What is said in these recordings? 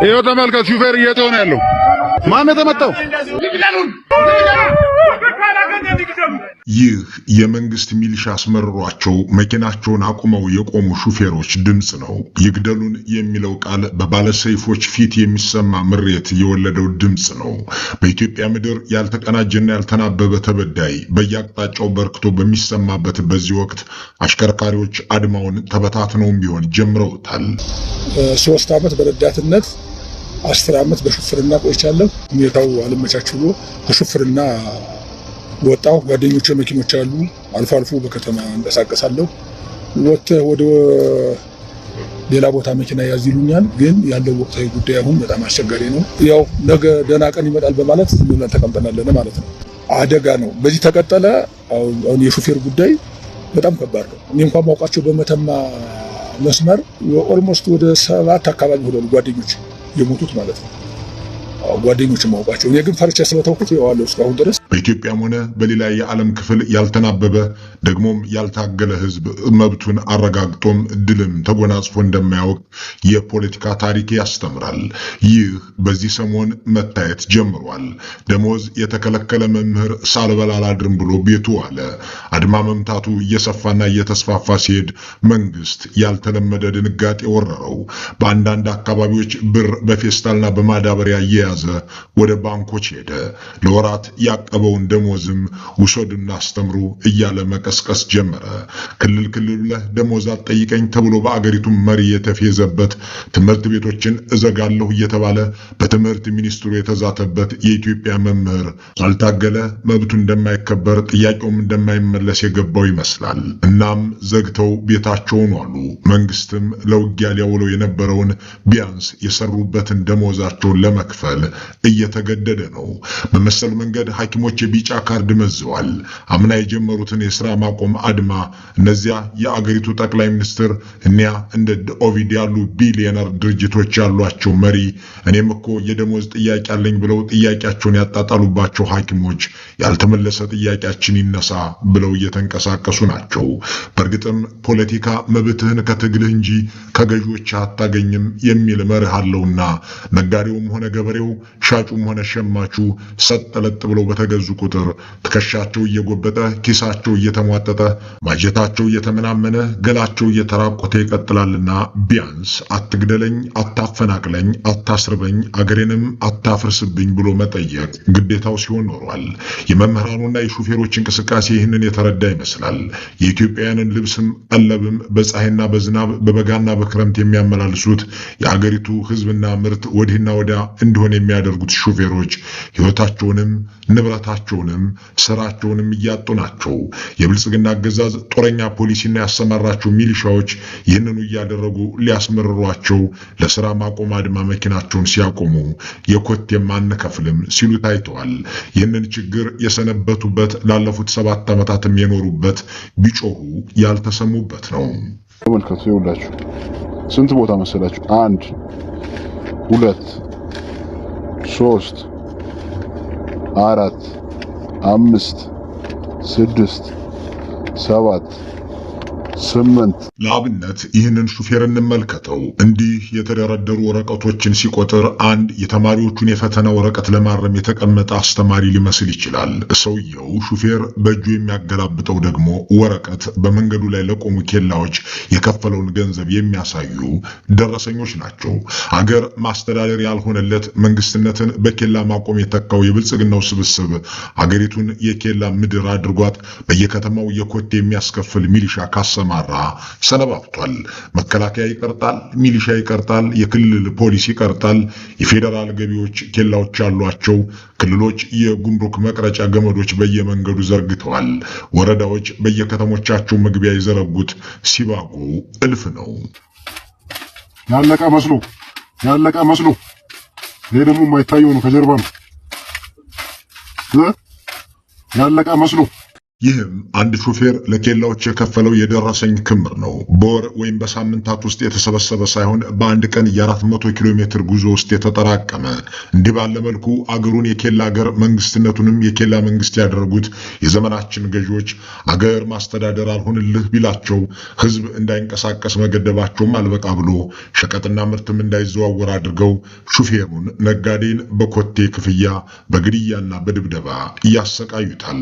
ይኸው ተመልከት፣ ሹፌር እየጮኸ ነው ያለው። ማን የተመታው? ይህ የመንግስት ሚሊሻ አስመርሯቸው መኪናቸውን አቁመው የቆሙ ሹፌሮች ድምጽ ነው። ይግደሉን የሚለው ቃል በባለሰይፎች ፊት የሚሰማ ምሬት የወለደው ድምጽ ነው። በኢትዮጵያ ምድር ያልተቀናጀና ያልተናበበ ተበዳይ በየአቅጣጫው በርክቶ በሚሰማበት በዚህ ወቅት አሽከርካሪዎች አድማውን ተበታትነውም ቢሆን ጀምረውታል። 3 ዓመት በረዳትነት 10 ዓመት በሹፍርና ቆይቻለሁ። ሁኔታው አልመቻች ብሎ በሹፍርና ወጣው። ጓደኞቼ መኪኖች አሉ። አልፎ አልፎ በከተማ እንቀሳቀሳለሁ። ወደ ሌላ ቦታ መኪና ያዝ ይሉኛል። ግን ያለው ወቅታዊ ጉዳይ አሁን በጣም አስቸጋሪ ነው። ያው ነገ ደህና ቀን ይመጣል በማለት ምን ተቀምጠናል ማለት ነው። አደጋ ነው። በዚህ ተቀጠለ አሁን የሹፌር ጉዳይ በጣም ከባድ ነው። እኔ እንኳን ማውቃቸው በመተማ መስመር ኦልሞስት ወደ 7 አካባቢ ሆነው ጓደኞች የሞቱት ማለት ነው። ጓደኞች ማውቃቸው። እኔ ግን ፈርቻ ስለተውኩት ይዋለው እስካሁን ድረስ። በኢትዮጵያም ሆነ በሌላ የዓለም ክፍል ያልተናበበ ደግሞም ያልታገለ ህዝብ መብቱን አረጋግጦም ድልም ተጎናጽፎ እንደማያውቅ የፖለቲካ ታሪክ ያስተምራል። ይህ በዚህ ሰሞን መታየት ጀምሯል። ደሞዝ የተከለከለ መምህር ሳልበላ አላድርም ብሎ ቤቱ አለ። አድማ መምታቱ እየሰፋና እየተስፋፋ ሲሄድ መንግስት ያልተለመደ ድንጋጤ ወረረው። በአንዳንድ አካባቢዎች ብር በፌስታልና በማዳበሪያ እየያዘ ወደ ባንኮች ሄደ። ለወራት ያቀበውን ደሞዝም ውሰዱና አስተምሩ እያለ መቀስቀስ ጀመረ። ክልል ብለህ ደሞዝ አትጠይቀኝ ተብሎ በአገሪቱ መሪ የተፌዘበት፣ ትምህርት ቤቶችን እዘጋለሁ እየተባለ በትምህርት ሚኒስትሩ የተዛተበት የኢትዮጵያ መምህር ካልታገለ መብቱ እንደማይከበር ጥያቄውም እንደማይመለስ የገባው ይመስላል። እናም ዘግተው ቤታቸውን ዋሉ። መንግስትም ለውጊያ ሊያውለው የነበረውን ቢያንስ የሰሩበትን ደሞዛቸውን ለመክፈል እየተገደደ ነው። በመሰል መንገድ ሐኪሞች የቢጫ ካርድ መዘዋል። አምና የጀመሩትን የሥራ ማቆም አድማ እነዚያ የአገሪቱ ጠቅላይ ሚኒስትር እኒያ እንደ ኦቪድ ያሉ ቢሊዮነር ድርጅቶች ያሏቸው መሪ እኔም እኮ የደሞዝ ጥያቄ አለኝ ብለው ጥያቄያቸውን ያጣጣሉባቸው ሐኪሞች ያልተመለሰ ጥያቄያችን ይነሳ ብለው እየተንቀሳቀሱ ናቸው። በእርግጥም ፖለቲካ መብትህን ከትግልህ እንጂ ከገዢዎች አታገኝም የሚል መርህ አለውና ነጋዴውም ሆነ ገበሬው ሻጩም ሆነ ሸማቹ ሰጠለጥ ብለው በተገዙ ቁጥር ትከሻቸው እየጎበጠ ኪሳቸው እየተሟጠጠ ማጀታቸው እየተመናመነ ገላቸው እየተራቆተ ይቀጥላልና ቢያንስ አትግደለኝ፣ አታፈናቅለኝ፣ አታስርበኝ፣ አገሬንም አታፍርስብኝ ብሎ መጠየቅ ግዴታው ሲሆን ኖሯል። የመምህራኑና የሹፌሮች እንቅስቃሴ ይህንን የተረዳ ይመስላል። የኢትዮጵያውያንን ልብስም ቀለብም በፀሐይና በዝናብ በበጋና በክረምት የሚያመላልሱት የአገሪቱ ሕዝብና ምርት ወዲህና ወዲያ እንደሆነ የሚያደርጉት ሹፌሮች ሕይወታቸውንም ንብረታቸውንም ስራቸውንም እያጡ ናቸው። የብልጽግና አገዛዝ ጦረኛ ፖሊሲና ያሰማራቸው ሚሊሻዎች ይህንኑ እያደረጉ ሊያስመርሯቸው ለሥራ ማቆም አድማ መኪናቸውን ሲያቆሙ የኮቴም አንከፍልም ሲሉ ታይተዋል። ይህንን ችግር የሰነበቱበት ላለፉት 7 ዓመታትም የኖሩበት ቢጮሁ ያልተሰሙበት ነው። ተመልከቱ፣ ይኸውላችሁ ስንት ቦታ መሰላችሁ? 1 2 3 4 5 6 7 8 ለአብነት ይህንን ሹፌር እንመልከተው። እንዲህ የተደረደሩ ወረቀቶችን ሲቆጥር አንድ የተማሪዎቹን የፈተና ወረቀት ለማረም የተቀመጠ አስተማሪ ሊመስል ይችላል። ሰውየው ሹፌር በእጁ የሚያገላብጠው ደግሞ ወረቀት በመንገዱ ላይ ለቆሙ ኬላዎች የከፈለውን ገንዘብ የሚያሳዩ ደረሰኞች ናቸው። አገር ማስተዳደር ያልሆነለት መንግስትነትን በኬላ ማቆም የተካው የብልጽግናው ስብስብ አገሪቱን የኬላ ምድር አድርጓት በየከተማው የኮቴ የሚያስከፍል ሚሊሻ ካሰማራ ሰነባብቷል። መከላከያ ይቀርጣል፣ ሚሊሻ ይቀርጣል፣ የክልል ፖሊስ ይቀርጣል፣ የፌዴራል ገቢዎች ኬላዎች ያሏቸው ክልሎች የጉምሩክ መቅረጫ ገመዶች በየመንገዱ ዘርግተዋል። ወረዳዎች በየከተሞቻቸው መግቢያ የዘረጉት ሲባጎ እልፍ ነው። ያለቀ መስሎ ይሄ ደግሞ የማይታየው ነው፣ ከጀርባ ነው። ያለቀ መስሎ ይህም አንድ ሾፌር ለኬላዎች የከፈለው የደረሰኝ ክምር ነው። በወር ወይም በሳምንታት ውስጥ የተሰበሰበ ሳይሆን በአንድ ቀን የ400 ኪሎ ሜትር ጉዞ ውስጥ የተጠራቀመ። እንዲህ ባለ መልኩ አገሩን የኬላ አገር መንግስትነቱንም የኬላ መንግስት ያደረጉት የዘመናችን ገዢዎች አገር ማስተዳደር አልሆንልህ ቢላቸው ህዝብ እንዳይንቀሳቀስ መገደባቸውም አልበቃ ብሎ ሸቀጥና ምርትም እንዳይዘዋወር አድርገው ሹፌሩን ነጋዴን በኮቴ ክፍያ በግድያና በድብደባ እያሰቃዩታል።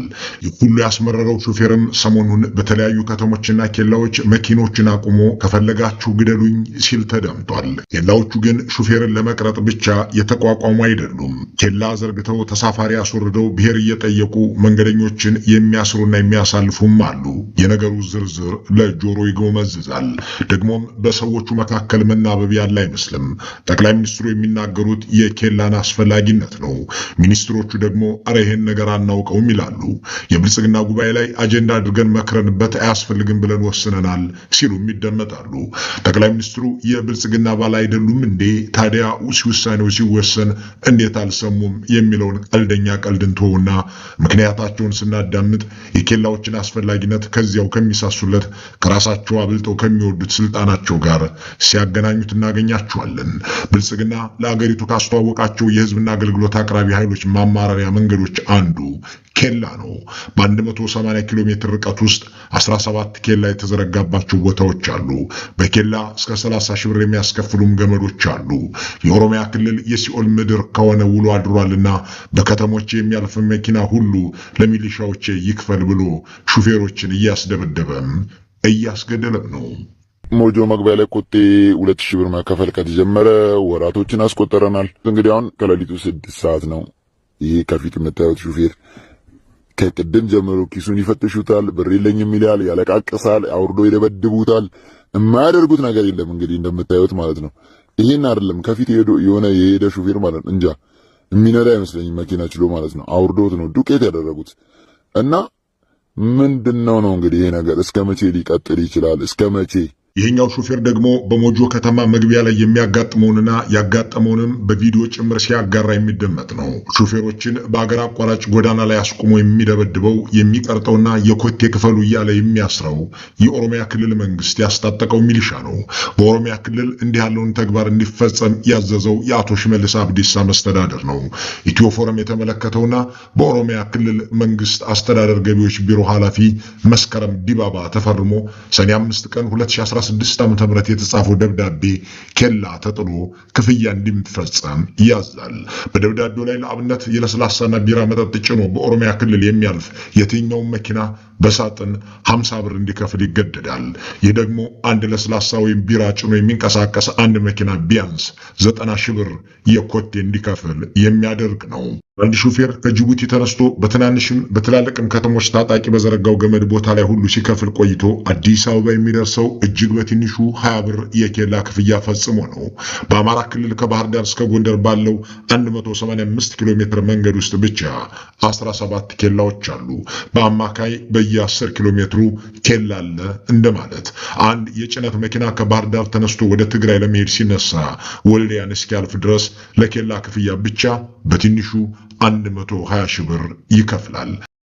ሁሉ መረረው ሹፌርም ሰሞኑን በተለያዩ ከተሞችና ኬላዎች መኪኖችን አቁሞ ከፈለጋችሁ ግደሉኝ ሲል ተደምጧል። ኬላዎቹ ግን ሹፌርን ለመቅረጥ ብቻ የተቋቋሙ አይደሉም። ኬላ ዘርግተው ተሳፋሪ አስወርደው ብሔር እየጠየቁ መንገደኞችን የሚያስሩና የሚያሳልፉም አሉ። የነገሩ ዝርዝር ለጆሮ ይጎመዝዛል። ደግሞም በሰዎቹ መካከል መናበብ ያለ አይመስልም። ጠቅላይ ሚኒስትሩ የሚናገሩት የኬላን አስፈላጊነት ነው። ሚኒስትሮቹ ደግሞ አረ ይሄን ነገር አናውቀውም ይላሉ። የብልጽግና ጉባኤ ላይ አጀንዳ አድርገን መክረንበት አያስፈልግም ብለን ወስነናል ሲሉም ይደመጣሉ። ጠቅላይ ሚኒስትሩ የብልጽግና አባል አይደሉም እንዴ? ታዲያ ውሳኔው ሲወሰን እንዴት አልሰሙም የሚለውን ቀልደኛ ቀልድን ተውና ምክንያታቸውን ስናዳምጥ የኬላዎችን አስፈላጊነት ከዚያው ከሚሳሱለት ከራሳቸው አብልጠው ከሚወዱት ስልጣናቸው ጋር ሲያገናኙት እናገኛቸዋለን። ብልጽግና ለአገሪቱ ካስተዋወቃቸው የህዝብና አገልግሎት አቅራቢ ኃይሎች ማማራሪያ መንገዶች አንዱ ኬላ ነው። በ180 ኪሎ ሜትር ርቀት ውስጥ 17 ኬላ የተዘረጋባቸው ቦታዎች አሉ። በኬላ እስከ 30 ሺህ ብር የሚያስከፍሉም ገመዶች አሉ። የኦሮሚያ ክልል የሲኦል ምድር ከሆነ ውሎ አድሯልና በከተሞች የሚያልፍ መኪና ሁሉ ለሚሊሻዎች ይክፈል ብሎ ሹፌሮችን እያስደበደበም እያስገደለም ነው። ሞጆ መግቢያ ላይ ኮቴ 2000 ብር መከፈል ከተጀመረ ወራቶችን አስቆጠረናል። እንግዲህ አሁን ከሌሊቱ 6 ሰዓት ነው። ይሄ ከፊት የምታዩት ሹፌር ከቅድም ጀምሮ ኪሱን ይፈትሹታል፣ ብር የለኝም ይላል፣ ያለቃቅሳል፣ አውርዶ ይደበድቡታል። የማያደርጉት ነገር የለም። እንግዲህ እንደምታዩት ማለት ነው። ይሄን አይደለም ከፊት የሆነ የሄደ ሹፌር ማለት ነው እንጃ የሚነዳ አይመስለኝም መኪና ችሎ ማለት ነው። አውርዶት ነው ዱቄት ያደረጉት። እና ምንድነው ነው እንግዲህ ይሄ ነገር እስከ መቼ ሊቀጥል ይችላል? እስከ መቼ? ይሄኛው ሹፌር ደግሞ በሞጆ ከተማ መግቢያ ላይ የሚያጋጥመውንና ያጋጠመውንም በቪዲዮ ጭምር ሲያጋራ የሚደመጥ ነው። ሹፌሮችን በአገር አቋራጭ ጎዳና ላይ አስቁሞ የሚደበድበው የሚቀርጠውና የኮቴ ክፈሉ እያለ የሚያስረው የኦሮሚያ ክልል መንግስት ያስታጠቀው ሚሊሻ ነው። በኦሮሚያ ክልል እንዲህ ያለውን ተግባር እንዲፈጸም ያዘዘው የአቶ ሽመልስ አብዲሳ መስተዳደር ነው። ኢትዮ ፎረም የተመለከተውና በኦሮሚያ ክልል መንግስት አስተዳደር ገቢዎች ቢሮ ኃላፊ መስከረም ዲባባ ተፈርሞ ሰኔ 5 ቀን 2016 ዓ.ም የተጻፈው ደብዳቤ ኬላ ተጥሎ ክፍያ እንዲፈጸም ያዛል። በደብዳቤው ላይ ለአብነት የለስላሳና ቢራ መጠጥ ጭኖ በኦሮሚያ ክልል የሚያልፍ የትኛውም መኪና በሳጥን 50 ብር እንዲከፍል ይገደዳል። ይህ ደግሞ አንድ ለስላሳ ወይም ቢራ ጭኖ የሚንቀሳቀስ አንድ መኪና ቢያንስ 90 ሺህ ብር የኮቴ እንዲከፍል የሚያደርግ ነው። አንድ ሹፌር ከጅቡቲ ተነስቶ በትናንሽም በትላልቅም ከተሞች ታጣቂ በዘረጋው ገመድ ቦታ ላይ ሁሉ ሲከፍል ቆይቶ አዲስ አበባ የሚደርሰው እጅግ በትንሹ 20 ብር የኬላ ክፍያ ፈጽሞ ነው። በአማራ ክልል ከባህር ዳር እስከ ጎንደር ባለው 185 ኪሎ ሜትር መንገድ ውስጥ ብቻ 17 ኬላዎች አሉ። በአማካይ በየ10 ኪሎ ሜትሩ ኬላ አለ እንደማለት። አንድ የጭነት መኪና ከባህር ዳር ተነስቶ ወደ ትግራይ ለመሄድ ሲነሳ ወልዲያን እስኪያልፍ ድረስ ለኬላ ክፍያ ብቻ በትንሹ 120 ሺህ ብር ይከፍላል።